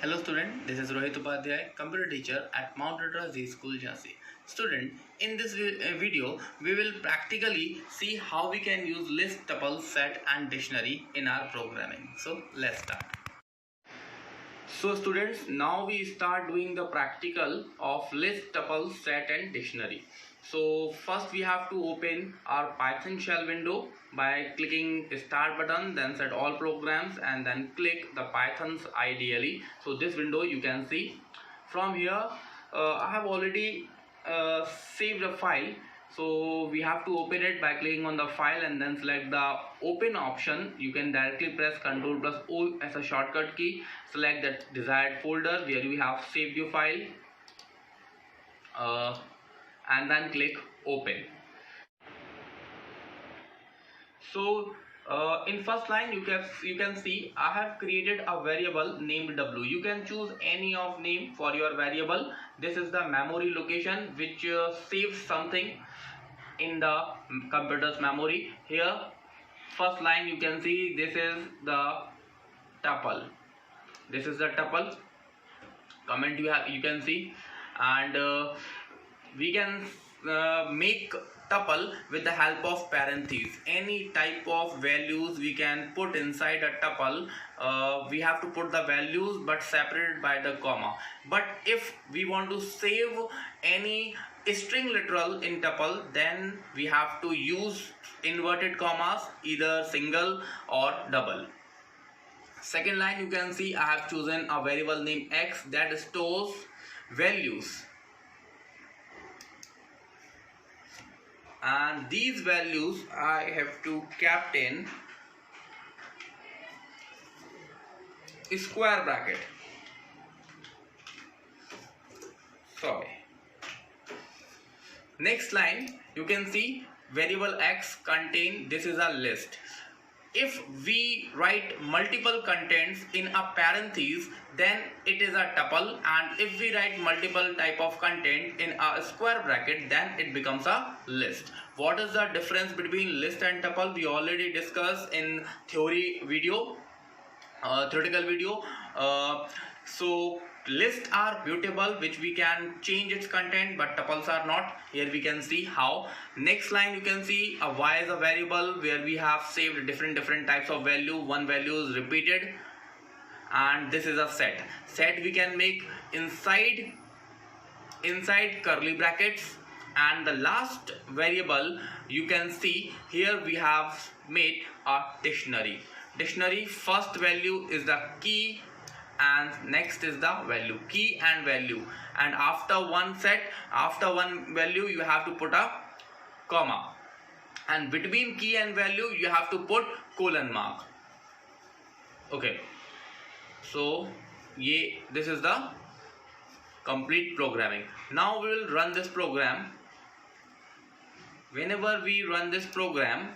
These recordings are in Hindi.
Hello student, this is Rohit Upadhyay, computer teacher at Mount Ratra Z School, Jhansi. Student, in this video, we will practically see how we can use list, tuple, set and dictionary in our programming. So let's start. So students, now we start doing the practical of list, tuple, set and dictionary. So first we have to open our Python shell window by clicking start button, then set all programs and then click the Python's ideally. So this window you can see from here. I have already saved a file, so we have to open it by clicking on the file and then select the open option. You can directly press Ctrl plus O as a shortcut key, select that desired folder where you have saved your file and then click open. So in first line you can see I have created a variable named w. You can choose any of name for your variable. This is the memory location which saves something in the computer's memory. Here first line you can see this is the tuple. This is the tuple comment you can see, and we can make tuple with the help of parentheses. Any type of values we can put inside a tuple. We have to put the values but separated by the comma. But if we want to save any string literal in tuple, then we have to use inverted commas, either single or double. Second line you can see I have chosen a variable named x that stores values, and these values I have to kept in square bracket. Sorry. Next line you can see variable x contain, this is a list. If we write multiple contents in a parenthesis, then it is a tuple, and if we write multiple type of content in a square bracket, then it becomes a list. What is the difference between list and tuple? We already discussed in theoretical video. So lists are mutable, which we can change its content, but tuples are not. Here we can see how. Next line you can see a y is a variable where we have saved different types of value. One value is repeated, and this is a set. Set we can make inside curly brackets. And the last variable you can see here we have made a dictionary. Dictionary first value is the key and next is the value, key and value, and after one value you have to put a comma, and between key and value you have to put colon mark. Okay, so this is the complete programming. Now we will run this program. Whenever we run this program,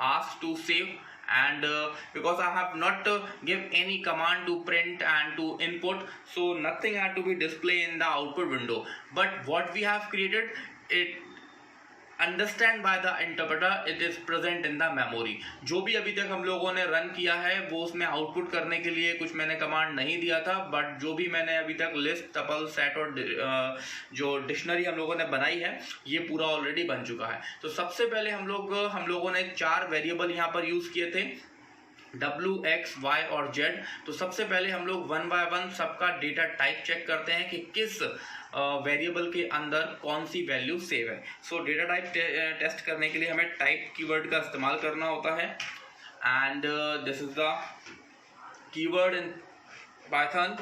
ask to save, and because I have not give any command to print and to input, so nothing had to be displayed in the output window. But what we have created, it understand by the interpreter, it is present in the memory. जो भी अभी तक हम लोगों ने रन किया है वो उसमें आउटपुट करने के लिए कुछ मैंने कमांड नहीं दिया था, बट जो भी मैंने अभी तक लिस्ट, टपल, सेट और जो डिक्शनरी हम लोगों ने बनाई है ये पूरा ऑलरेडी बन चुका है. तो सबसे पहले हम लोगों ने 4 वेरिएबल यहाँ पर यूज किए थे, W, X, Y और Z. तो सबसे पहले हम लोग 1 by 1 सबका डेटा टाइप चेक करते हैं कि किस वेरिएबल के अंदर कौन सी वैल्यू सेव है. सो डेटा टाइप टेस्ट करने के लिए हमें टाइप कीवर्ड का इस्तेमाल करना होता है, and this is the keyword in Python.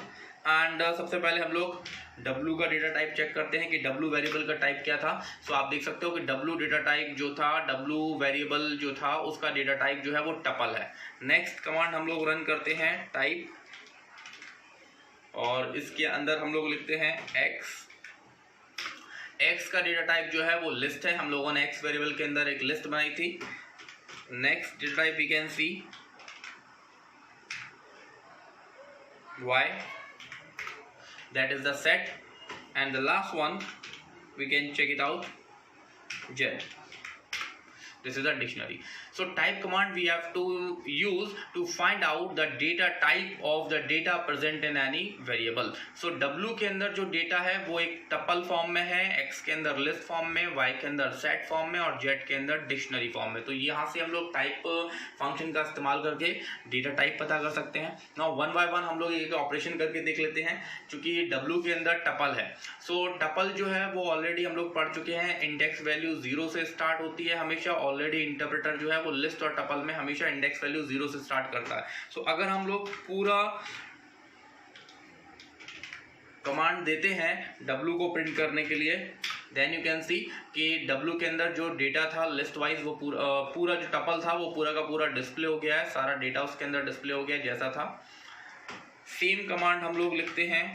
And सबसे पहले हम लोग W का डेटा टाइप चेक करते हैं कि W वेरिएबल का टाइप क्या था. सो आप देख सकते हो कि W डेटा टाइप जो था, W वेरिएबल जो था उसका डेटा टाइप जो है वो टपल है. नेक्स्ट कमांड हम लोग रन करते हैं टाइप, और इसके अंदर हम लोग लिखते हैं X. X का डेटा टाइप जो है वो लिस्ट है. हम लोगों ने X वेरिएबल के अंदर एक लिस्ट बनाई थी. Next data type we can see Y, that is the set, and the last one we can check it out, Z. This is a dictionary. So type command we have to use to find out the data type of the data present in any variable. So w के अंदर जो डेटा है वो एक टपल फॉर्म में है, x के अंदर लिस्ट फॉर्म में, y के अंदर सेट फॉर्म में और z के अंदर डिक्शनरी फॉर्म में. तो यहाँ से हम लोग टाइप फंक्शन का इस्तेमाल करके डेटा टाइप पता कर सकते हैं. नाउ वन बाय वन हम लोग एक ऑपरेशन करके देख लेते हैं. चूंकि w के अंदर टपल है, सो टपल जो है वो ऑलरेडी हम लोग पढ़ चुके हैं. इंडेक्स वैल्यू 0 से स्टार्ट होती है हमेशा. ऑलरेडी इंटरप्रेटर जो है वो लिस्ट और टपल में हमेशा इंडेक्स वैल्यू 0 से स्टार्ट करता है. सो अगर हम लोग पूरा कमांड देते हैं w को प्रिंट करने के लिए, देन यू कैन सी कि w के अंदर जो डेटा था लिस्ट वाइज वो पूरा जो टपल था वो पूरा का पूरा डिस्प्ले हो गया है. सारा डेटा उसके अंदर डिस्प्ले हो गया जैसा था. सेम कमांड हम लोग लिखते हैं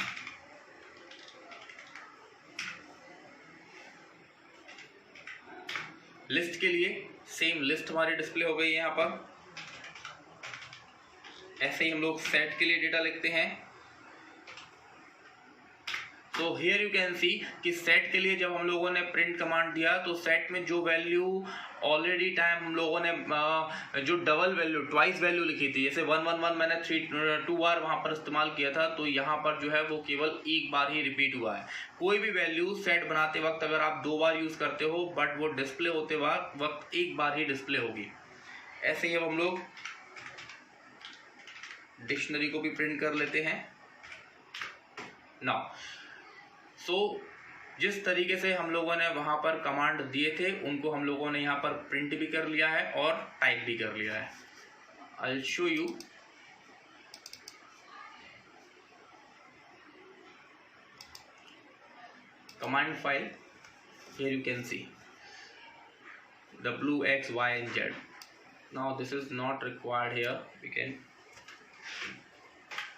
लिस्ट के लिए. सेम लिस्ट हमारी डिस्प्ले हो गई है यहाँ पर. ऐसे ही हम लोग सेट के लिए डेटा लिखते हैं. तो हियर यू कैन सी कि सेट के लिए जब हम लोगों ने प्रिंट कमांड दिया तो सेट में जो वैल्यू ऑलरेडी टाइम हम लोगों ने जो डबल वैल्यू ट्वाइस वैल्यू लिखी थी, जैसे 111 मैंने 2 बार वहां पर इस्तेमाल किया था, तो यहाँ पर जो है वो केवल एक बार ही रिपीट हुआ है. कोई भी वैल्यू सेट बनाते वक्त अगर आप 2 बार यूज करते हो बट वो डिस्प्ले होते वक्त एक बार ही डिस्प्ले होगी. ऐसे ही अब हम लोग डिक्शनरी को भी प्रिंट कर लेते हैं. नाउ सो जिस तरीके से हम लोगों ने वहां पर कमांड दिए थे उनको हम लोगों ने यहाँ पर प्रिंट भी कर लिया है और टाइप भी कर लिया है. I will show you. Command file, here you can see w, x, y and z. Now this is not required here. We can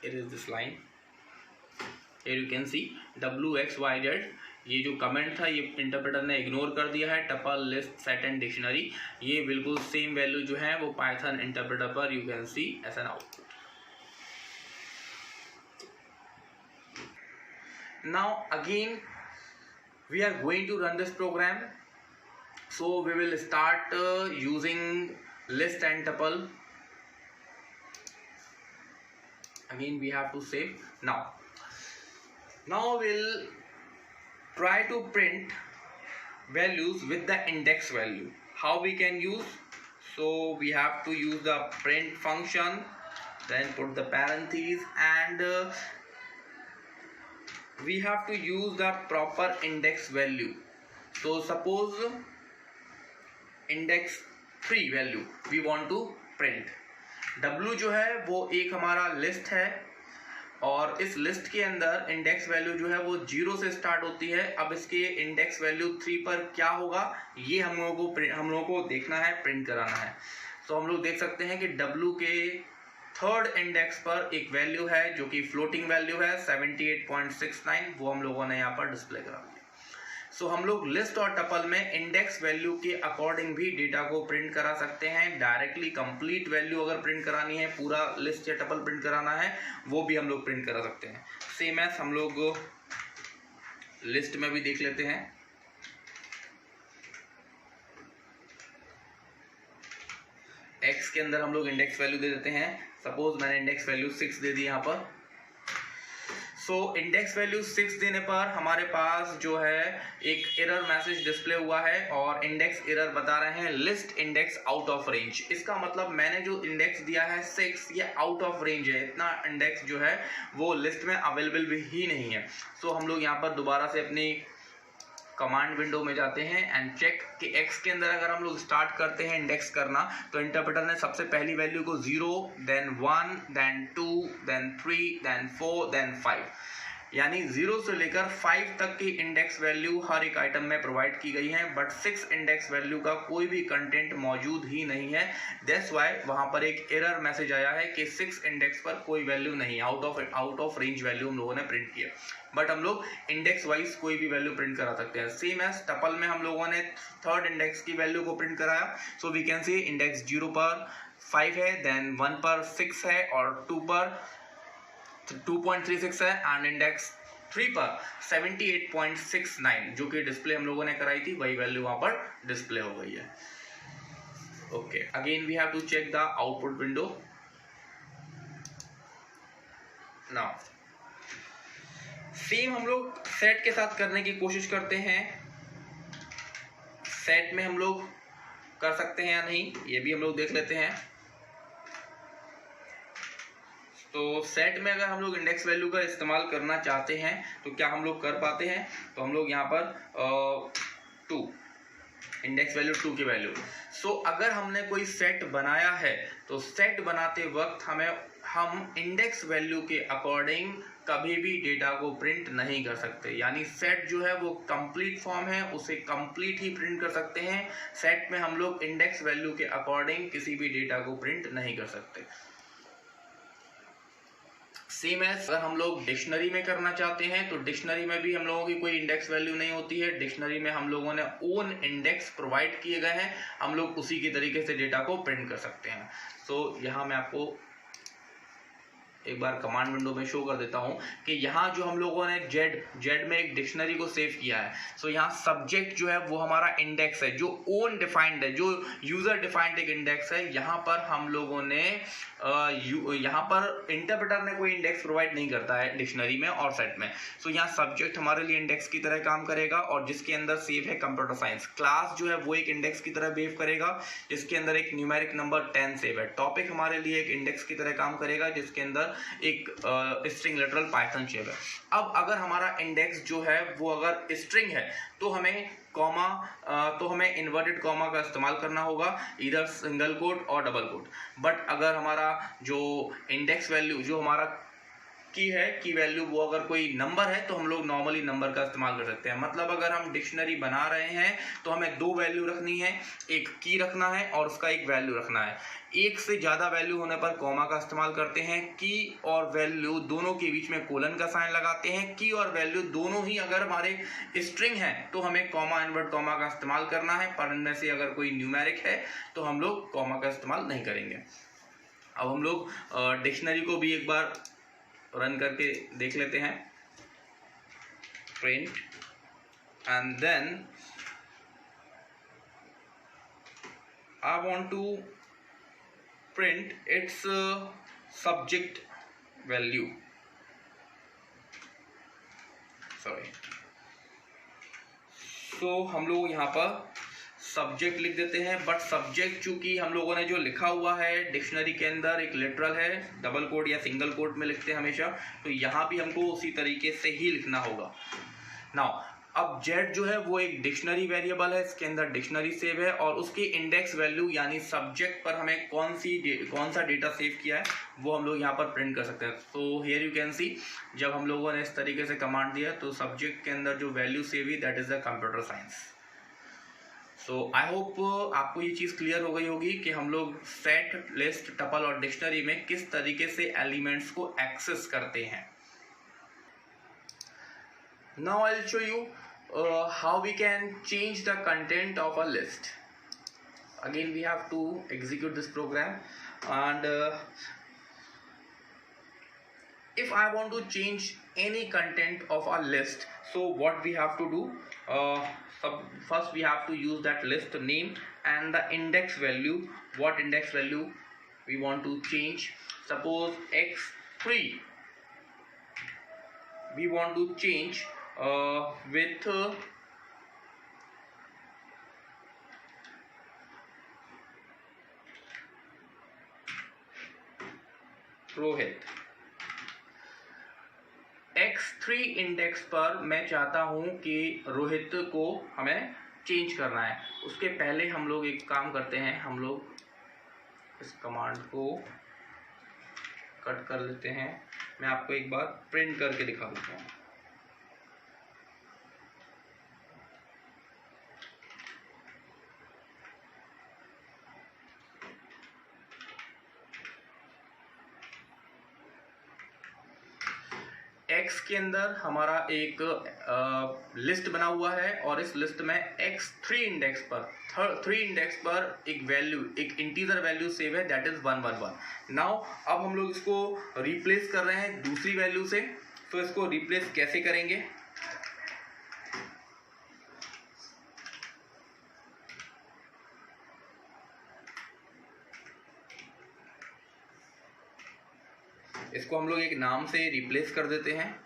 erase this line. Here you can see w, x, y, z. ये जो कमेंट था ये इंटरप्रेटर ने इग्नोर कर दिया है. Tuple, list, set and dictionary ये बिल्कुल सेम वैल्यू जो है वो पाइथन इंटरप्रेटर पर you can see as an output. Now again we are going to run this program. So we will start using list and tuple. Again we have to save. Now we'll try to print values with the index value. How we can use? So we have to use the print function, then put the parentheses and we have to use the proper index value. So suppose index 3 value we want to print. w जो है वो एक हमारा लिस्ट है और इस लिस्ट के अंदर इंडेक्स वैल्यू जो है वो 0 से स्टार्ट होती है. अब इसके इंडेक्स वैल्यू 3 पर क्या होगा ये हम लोगों को देखना है, प्रिंट कराना है. तो हम लोग देख सकते हैं कि w के थर्ड इंडेक्स पर एक वैल्यू है जो कि फ्लोटिंग वैल्यू है 78.69. वो हम लोगों ने यहाँ पर डिस्प्ले करा दिया. सो हम लोग लिस्ट और टपल में इंडेक्स वैल्यू के अकॉर्डिंग भी डेटा को प्रिंट करा सकते हैं. डायरेक्टली कंप्लीट वैल्यू अगर प्रिंट करानी है, पूरा लिस्ट या टपल प्रिंट कराना है, वो भी हम लोग प्रिंट करा सकते हैं. सेम एज हम लोग लिस्ट में भी देख लेते हैं. एक्स के अंदर हम लोग इंडेक्स वैल्यू दे देते हैं. सपोज मैंने इंडेक्स वैल्यू 6 दे दी यहाँ पर. सो इंडेक्स वैल्यू 6 देने पर हमारे पास जो है एक एरर मैसेज डिस्प्ले हुआ है और इंडेक्स एरर बता रहे हैं list index out of range. इसका मतलब मैंने जो इंडेक्स दिया है 6 ये आउट ऑफ रेंज है. इतना इंडेक्स जो है वो लिस्ट में अवेलेबल भी ही नहीं है. सो हम लोग यहाँ पर दोबारा से अपनी कमांड विंडो में जाते हैं एंड चेक कि x के अंदर अगर हम लोग स्टार्ट करते हैं इंडेक्स करना तो इंटरप्रेटर ने सबसे पहली वैल्यू को 0, then 1, then 2, then 3, then 4, then 5 यानी 0 से लेकर 5 तक की इंडेक्स वैल्यू हर एक आइटम में प्रोवाइड की गई है. बट 6 इंडेक्स वैल्यू का कोई भी कंटेंट मौजूद ही नहीं है. दैट्स व्हाई वहां पर एक एरर मैसेज आया है कि 6 इंडेक्स पर कोई वैल्यू नहीं, आउट ऑफ रेंज वैल्यू हम लोगों ने प्रिंट किया. बट हम लोग इंडेक्स वाइज कोई भी वैल्यू प्रिंट करा सकते हैं. सेम एज टपल में हम लोगों ने थर्ड इंडेक्स की वैल्यू को प्रिंट कराया. So we can see index 0 पर 5 है, देन 1 पर 6 है और 2 पर 2.36 है एंड इंडेक्स 3 पर 78.69 जो कि डिस्प्ले हम लोगों ने कराई थी वही वैल्यू वहां पर डिस्प्ले हो गई है. Okay, again we have to check the output window. Now same हम लोग सेट के साथ करने की कोशिश करते हैं। सेट में हम लोग कर सकते हैं या नहीं, ये भी हम लोग देख लेते हैं। तो सेट में अगर हम लोग इंडेक्स वैल्यू का इस्तेमाल करना चाहते हैं तो क्या हम लोग कर पाते हैं? तो हम लोग यहाँ पर 2 इंडेक्स वैल्यू 2 की वैल्यू। सो अगर हमने कोई सेट बनाया है तो सेट बनाते वक्त हम इंडेक्स वैल्यू के अकॉर्डिंग कभी भी डेटा को प्रिंट नहीं कर सकते। यानी सेट जो है वो कंप्लीट फॉर्म है, उसे कंप्लीट ही प्रिंट कर सकते हैं। सेट में हम लोग इंडेक्स वैल्यू के अकॉर्डिंग किसी भी डेटा को प्रिंट नहीं कर सकते। सेम एज अगर हम लोग डिक्शनरी में करना चाहते हैं तो डिक्शनरी में भी हम लोगों की कोई इंडेक्स वैल्यू नहीं होती है। डिक्शनरी में हम लोगों ने ओन इंडेक्स प्रोवाइड किए गए हैं, हम लोग उसी के तरीके से डेटा को प्रिंट कर सकते हैं। सो यहाँ मैं आपको एक बार कमांड विंडो में शो कर देता हूं कि यहाँ जो हम लोगों ने जेड में एक डिक्शनरी को सेव किया है। सो यहाँ सब्जेक्ट जो है वो हमारा इंडेक्स है, जो ओन डिफाइंड है, जो यूजर डिफाइंड एक इंडेक्स है। यहाँ पर हम लोगों ने यहाँ पर इंटरप्रेटर ने कोई इंडेक्स प्रोवाइड नहीं करता है डिक्शनरी में और सेट में। सो यहाँ सब्जेक्ट हमारे लिए इंडेक्स की तरह काम करेगा और जिसके अंदर सेव है कंप्यूटर साइंस। क्लास जो है वो एक इंडेक्स की तरह बिहेव करेगा जिसके अंदर एक न्यूमेरिक नंबर 10 सेव है। टॉपिक हमारे लिए एक इंडेक्स की तरह काम करेगा जिसके अंदर एक स्ट्रिंग लिटरल पाइथन शेप है। अब अगर हमारा इंडेक्स जो है वो अगर स्ट्रिंग है तो हमें हमें इन्वर्टेड कॉमा का इस्तेमाल करना होगा, इधर सिंगल कोट और डबल कोट। बट अगर हमारा जो इंडेक्स वैल्यू जो हमारा की वैल्यू वो अगर कोई नंबर है तो हम लोग नॉर्मली नंबर का इस्तेमाल कर सकते हैं। मतलब अगर हम डिक्शनरी बना रहे हैं तो हमें 2 वैल्यू रखनी है, एक की रखना है और उसका एक वैल्यू रखना है। एक से ज़्यादा वैल्यू होने पर कॉमा का इस्तेमाल करते हैं। की और वैल्यू दोनों के बीच में कोलन का साइन लगाते हैं। की और वैल्यू दोनों ही अगर हमारे स्ट्रिंग है तो हमें कॉमा इन्वर्ट कॉमा का इस्तेमाल करना है, पर इनमें से अगर कोई न्यूमेरिक है तो हम लोग कॉमा का इस्तेमाल नहीं करेंगे। अब हम लोग डिक्शनरी को भी एक बार रन करके देख लेते हैं। Print and then I want to print its subject value, sorry. So हम लोग यहाँ पर सब्जेक्ट लिख देते हैं, बट सब्जेक्ट चूंकि हम लोगों ने जो लिखा हुआ है डिक्शनरी के अंदर एक लिटरल है, डबल कोट या सिंगल कोट में लिखते हैं हमेशा, तो यहाँ भी हमको उसी तरीके से ही लिखना होगा। नाउ अब जेड जो है वो एक डिक्शनरी वेरिएबल है, इसके अंदर डिक्शनरी सेव है और उसकी इंडेक्स वैल्यू यानी सब्जेक्ट पर हमें कौन सा डेटा सेव किया है वो हम लोग यहाँ पर प्रिंट कर सकते हैं। तो हियर यू कैन सी, जब हम लोगों ने इस तरीके से कमांड दिया तो सब्जेक्ट के अंदर जो वैल्यू सेव हुई that is the computer science. So I hope आपको ये चीज़ क्लियर हो गई होगी कि हम लोग सेट, लिस्ट, टपल और डिक्शनरी में किस तरीके से एलिमेंट्स को एक्सेस करते हैं। Now I will show you how we can change the content of a list. Again we have to execute this program and if I want to change any content of a list, so what we have to do, first we have to use that list name and the index value. What index value we want to change? Suppose x3 we want to change with Rohit. x3 index पर मैं चाहता हूं कि रोहित को हमें चेंज करना है। उसके पहले हम लोग एक काम करते हैं, हम लोग इस कमांड को कट कर लेते हैं। मैं आपको एक बार प्रिंट करके दिखा देता हूँ। एक्स के अंदर हमारा एक लिस्ट बना हुआ है और इस लिस्ट में x3 इंडेक्स पर 3 इंडेक्स पर एक वैल्यू, एक इंटीजर वैल्यू सेव है दैट इज 111। नाउ अब हम लोग इसको रिप्लेस कर रहे हैं दूसरी वैल्यू से। तो इसको रिप्लेस कैसे करेंगे? इसको हम लोग एक नाम से रिप्लेस कर देते हैं।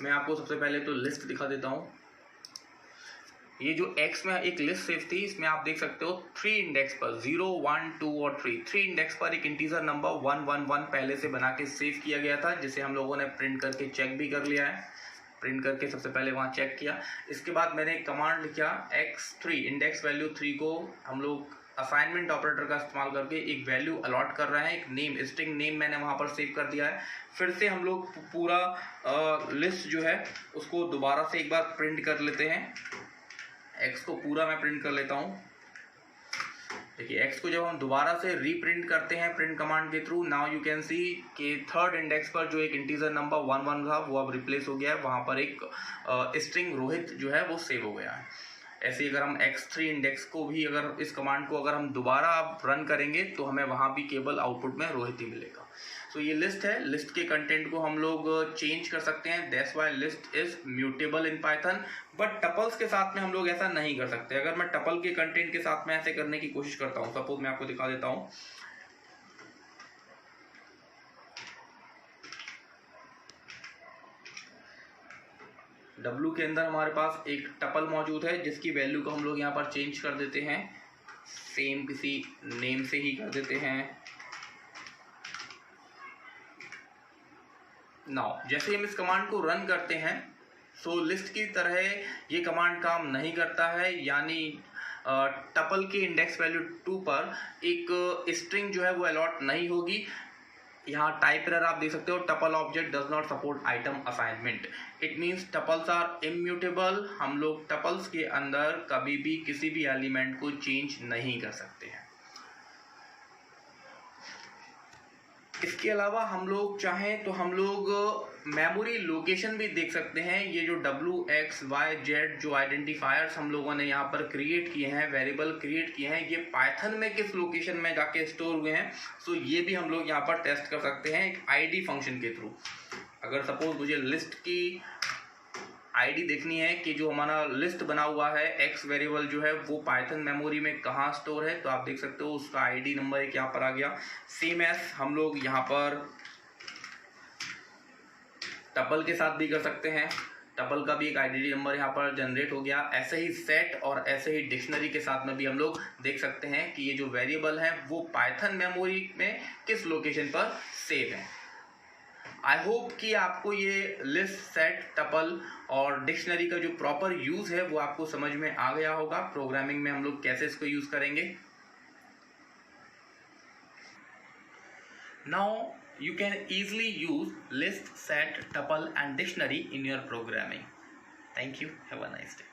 मैं आपको सबसे पहले तो लिस्ट दिखा देता हूँ। ये जो x में एक लिस्ट सेव थी, इसमें आप देख सकते हो 3 इंडेक्स पर 0, 1, 2 और 3 इंडेक्स पर एक इंटीजर नंबर 111 पहले से बना के सेव किया गया था, जिसे हम लोगों ने प्रिंट करके चेक भी कर लिया है। प्रिंट करके सबसे पहले वहाँ चेक किया। इसके बाद मैंने एक कमांड लिखा x3, इंडेक्स वैल्यू 3 को हम लोग असाइनमेंट ऑपरेटर का इस्तेमाल करके एक वैल्यू अलॉट कर रहे हैं, एक नेम, स्ट्रिंग नेम मैंने वहाँ पर सेव कर दिया है। फिर से हम लोग पूरा लिस्ट जो है उसको दोबारा से एक बार प्रिंट कर लेते हैं। x को पूरा मैं प्रिंट कर लेता हूँ। देखिए x को जब हम दोबारा से रीप्रिंट करते हैं प्रिंट कमांड के थ्रू, नाउ यू कैन सी कि 3rd इंडेक्स पर जो एक इंटीजर नंबर 11 था वो अब रिप्लेस हो गया है, वहाँ पर एक स्ट्रिंग रोहित जो है वो सेव हो गया है। ऐसे ही अगर हम x3 इंडेक्स को भी, अगर इस कमांड को अगर हम दोबारा रन करेंगे तो हमें वहाँ भी केवल आउटपुट में रोहित ही मिलेगा। सो ये लिस्ट है, लिस्ट के कंटेंट को हम लोग चेंज कर सकते हैं, that's why list is mutable in Python. But tuples के साथ में हम लोग ऐसा नहीं कर सकते। अगर मैं टपल के कंटेंट के साथ में ऐसे करने की कोशिश करता हूँ, सपोज मैं आपको दिखा देता हूँ। W के अंदर हमारे पास एक टपल मौजूद है जिसकी वैल्यू को हम लोग यहाँ पर चेंज कर देते हैं, सेम किसी नेम से ही कर देते हैं। नाउ जैसे हम इस कमांड को रन करते हैं, सो लिस्ट की तरह ये कमांड काम नहीं करता है, यानी टपल के इंडेक्स वैल्यू 2 पर एक स्ट्रिंग जो है वो अलॉट नहीं होगी। यहाँ टाइप एरर आप देख सकते हो, tuple object does not support item assignment. It means tuples are immutable. हम लोग टपल्स के अंदर कभी भी किसी भी एलिमेंट को चेंज नहीं कर सकते हैं। इसके अलावा हम लोग चाहें तो हम लोग मेमोरी लोकेशन भी देख सकते हैं। ये जो W, X, Y, Z जो आइडेंटिफायर्स हम लोगों ने यहाँ पर क्रिएट किए हैं, वेरिएबल क्रिएट किए हैं, ये पाइथन में किस लोकेशन में जाके स्टोर हुए हैं, सो ये भी हम लोग यहाँ पर टेस्ट कर सकते हैं एक ID फंक्शन के थ्रू। अगर सपोज मुझे लिस्ट की ID देखनी है कि जो हमारा लिस्ट बना हुआ है X वेरिएबल जो है वो पाइथन मेमोरी में कहाँ स्टोर है, तो आप देख सकते हो उसका ID नंबर एक यहाँ पर आ गया। सेम एज हम लोग यहाँ पर टपल के साथ भी कर सकते हैं, टपल का भी एक आइडेंटिटी नंबर यहाँ पर जनरेट हो गया। ऐसे ही सेट और ऐसे ही डिक्शनरी के साथ में भी हम लोग देख सकते हैं कि ये जो वेरिएबल है वो पाइथन मेमोरी में किस लोकेशन पर सेव है। आई होप कि आपको ये लिस्ट, सेट, टपल और डिक्शनरी का जो प्रॉपर यूज है वो आपको समझ में आ गया होगा। प्रोग्रामिंग में हम लोग कैसे इसको यूज करेंगे। Now you can easily use list, set, tuple and dictionary in your programming. Thank you. Have a nice day.